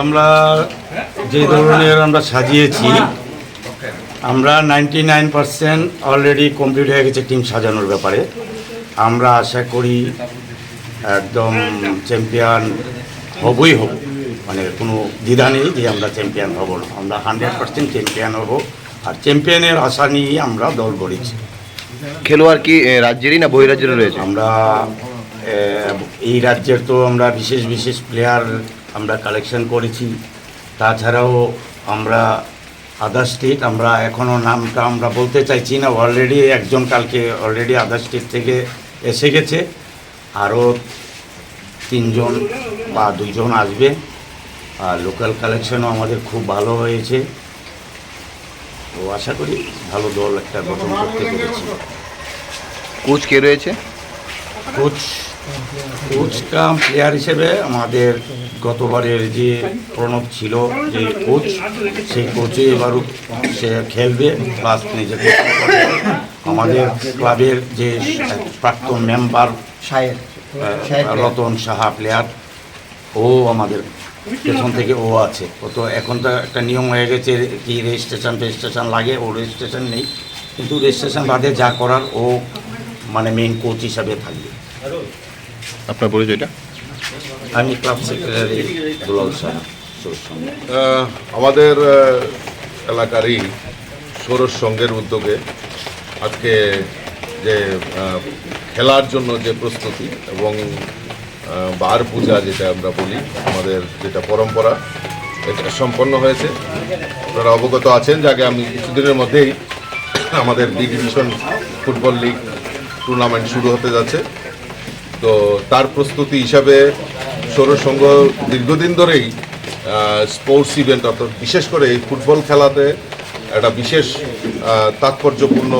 আমরা যে ধরনের আমরা সাজিয়েছি, আমরা 99% অলরেডি কমপ্লিট হয়ে গেছে টিম সাজানোর ব্যাপারে। আমরা আশা করি একদম চ্যাম্পিয়ন হবই হব, মানে কোনো দ্বিধা নেই যে আমরা চ্যাম্পিয়ন হব না। আমরা 100% চ্যাম্পিয়ন হব, আর চ্যাম্পিয়নের আশা নিয়েই আমরা দল গড়েছি। খেলোয়াড় কি রাজ্যেরই না বহিরাজ্যেরও রয়েছে? আমরা এই রাজ্যের তো আমরা বিশেষ বিশেষ প্লেয়ার আমরা কালেকশন করেছি, তাছাড়াও আমরা আদার স্টেট, আমরা এখনও নামটা আমরা বলতে চাইছি না। অলরেডি একজন কালকে অলরেডি আদার স্টেট থেকে এসে গেছে, আরও 3 জন বা 2 জন আসবে। আর লোকাল কালেকশনও আমাদের খুব ভালো হয়েছে, তো আশা করি ভালো দল একটা গঠন করতে পেরেছি। কোচ কে রয়েছে? কোচ কাম প্লেয়ার হিসেবে আমাদের গতবারের যে প্রণব ছিল যে কোচ, সেই কোচে এবারও সে খেলবে, প্লাস নিজেকে আমাদের ক্লাবের যে প্রাক্তন মেম্বার রতন সাহা প্লেয়ার, ও আমাদের পেছন থেকে ও আছে। ও তো এখন তো একটা নিয়ম হয়ে গেছে কি রেজিস্ট্রেশন লাগে, ও রেজিস্ট্রেশন নেই, কিন্তু রেজিস্ট্রেশন বাদে যা করার ও মানে মেইন কোচ হিসাবে থাকবে। আপনার পরিচয়টা? আমি ক্লাব সেক্রেটারি দুলাল শাহ। আমাদের এলাকারই ষোড়শ সংঘের উদ্যোগে আজকে যে খেলার জন্য যে প্রস্তুতি এবং বার পূজা যেটা আমরা বলি, আমাদের যেটা পরম্পরা, এটা সম্পন্ন হয়েছে। আপনারা অবগত আছেন যে আগে আমি কিছুদিনের মধ্যেই আমাদের B division football league tournament শুরু হতে যাচ্ছে। তো তার প্রস্তুতি হিসাবে ষোড়শ সংঘ দীর্ঘদিন ধরেই স্পোর্টস ইভেন্ট, অর্থাৎ বিশেষ করে এই ফুটবল খেলাতে একটা বিশেষ তাৎপর্যপূর্ণ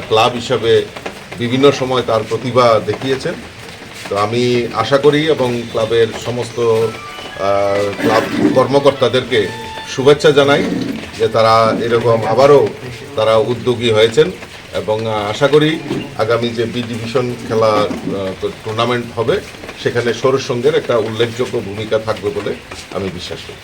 ক্লাব হিসাবে বিভিন্ন সময় তার প্রতিভা দেখিয়েছেন। তো আমি আশা করি এবং ক্লাবের সমস্ত ক্লাব কর্মকর্তাদেরকে শুভেচ্ছা জানাই যে তারা এরকম আবারও তারা উদ্যোগী হয়েছেন, এবং আশা করি আগামী যে বি ডিভিশন খেলা টুর্নামেন্ট হবে সেখানে ষোড়শ সংঘের একটা উল্লেখযোগ্য ভূমিকা থাকবে বলে আমি বিশ্বাস করি।